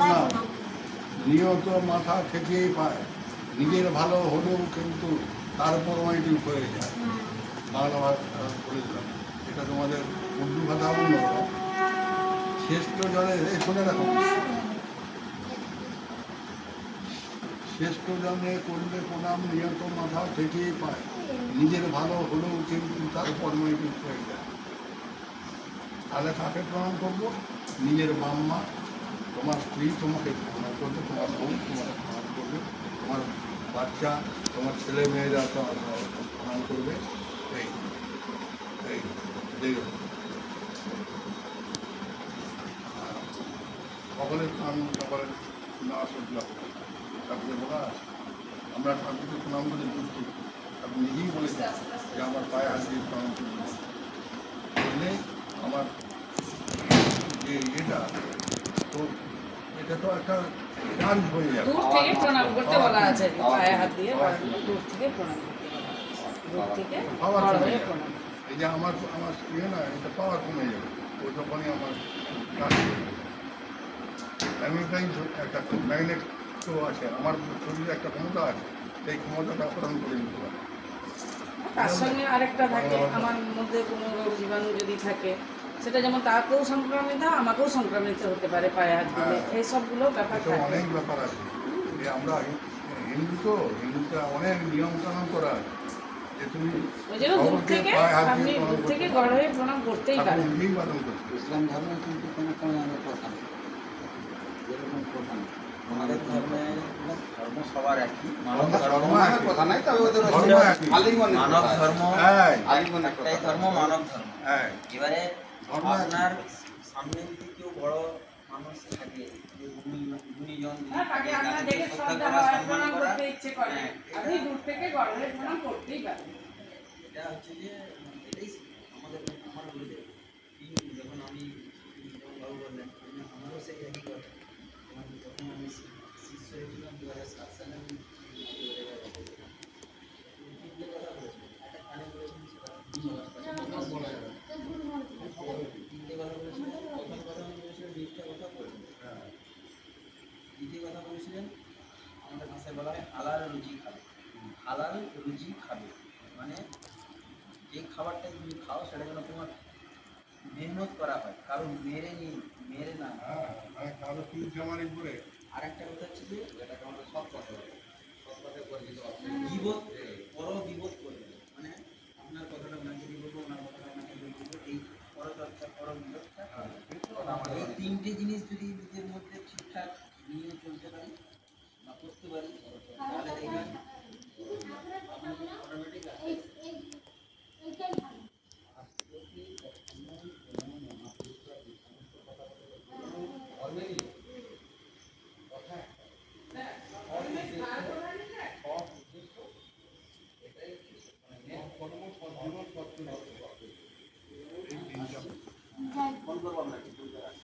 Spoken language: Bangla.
প্রণাম নিয়ত মাথা থেকেই পায়, নিজের ভালো হলেও কিন্তু তার পরমাইটি হয়ে যায়। বাংলা ভাষা বলে দিলাম, এটা তোমাদের উর্দু ভাষা উন্নত। শ্রেষ্ঠ জনে শুনে রাখো, শ্রেষ্ঠ জনে করলে প্রণাম নিয়ত মাথা থেকেই পায়, নিজের ভালো হলেও কিন্তু তার পরমাইটি হয়ে যায়। তাহলে কাকে প্রণাম করবো? নিজের মাম্মা, তোমার স্ত্রী তোমাকে প্রণাম করবে, তোমার বোন তোমাকে প্রণাম করবে, তোমার বাচ্চা, তোমার ছেলে মেয়েরা প্রণাম করবে। এই এই দেখো সকলের প্রণাম, সকলের না সহ্য তারপরে বলা আছে। আমরা ঠাকুরকে প্রণাম করে দিচ্ছি, আপনি নিজেই বলেছেন যে আমার পায়ে হাত দিয়ে প্রণাম করলে আমার যে এটা, তো এটা তো একটা গান হয়ে যাবে। দূর থেকে প্রণাম করতে বলা আছে, পায়ে হাত দিয়ে দূর থেকে প্রণাম করতে বলা আছে, দূর থেকে পাওয়ার বড় কমে হয়ে যাবে। প্রণাম। এই যে আমার ইয়ে না, এটা পাওয়ার কমে যাবে, ওই তখনই আমার কাজ করবে। একটা ম্যাগনেট তো আছে, আমার শরীরে একটা ক্ষমতা আছে, সেই ক্ষমতাটা প্রদান করে নিতে পারে। তার সঙ্গে আরেকটা থাকে, আমার মধ্যে কোনো রোগ জীবাণু যদি থাকে, সেটা যেমন তাকেও সংক্রামিত হয়, আমাকেও সংক্রামিত হতে পারে পায়ে হাত দিলে, এই সবগুলো ব্যাপার এসব থাকে। অনেক ব্যাপার আছে। যে আমরা হিন্দুতে অনেক নিয়ম কানুন করা আছে, যে তুমি ওই জন্য দূর সকলকে থেকে পায়ে হাত আপনি দিয়ে প্রণাম দূর করতে থেকে পারো। গড় হয়ে প্রণাম করতেই ঠাকুর পারেন। নিজেই পালন করতে। ইসলাম ধর্মে কিন্তু কোনো প্রণামের কথা নেই, যেরকম প্রধান আমাদের ধর্মে ধর্ম সবার একই, মানব ধর্ম কথা নাই, তবে ওদের আলিঙ্গন মানব ধর্ম আলিঙ্গন একটাই ধর্ম, মানব ধর্ম। হ্যাঁ, এবারে ধর্ম আপনার সামনে যদি কেউ বড় মানুষ থাকে, যে গুণীজন হ্যাঁ, তাকে আপনার দেখে শ্রদ্ধা হয়, প্রণাম করতে ইচ্ছে করে, আপনি দূর থেকে গড় হয়ে প্রণাম করতেই পারেন। এটা হচ্ছে যে এটাই আমাদের আমার গুরুদেব যখন আমি যখন বাবু বললেন, আমারও সেই একই কথা। যখন আমি শিষ্য হয়েছিলাম 2007 সালে, আমি তিনটে কথা বলেছিলাম, একটা কানে বলেছিলাম, সেটা তিনটে কথা বলেছিলেন। প্রথম কথা আমি বলেছিলাম মিথ্যা কথা বলবেন, দ্বিতীয় কথা বলেছিলেন আমাদের ভাষায় বলা হয় হালাল রুজি খাবে। হালাল রুজি খাবে মানে যে খাবারটা তুমি খাও সেটা যেন তোমার মেহনত করা হয়, কারণ মেরে না। কারো কি জামারি করে আর একটা কথা হচ্ছে যে যেটাকে আমাদের সৎ কথা বলে, সৎ কথা গীবত, পর গীবত করবে, মানে আপনার কথাটা ওনাকে দিয়ে বলবো, ওনার কথাটা ওনাকে দিয়ে বলবো, এই পরচর্চা, পর গীবতটা। এই তিনটে জিনিস যদি নিজের মধ্যে ঠিকঠাক নিয়ে চলতে পারি বা করতে পারি,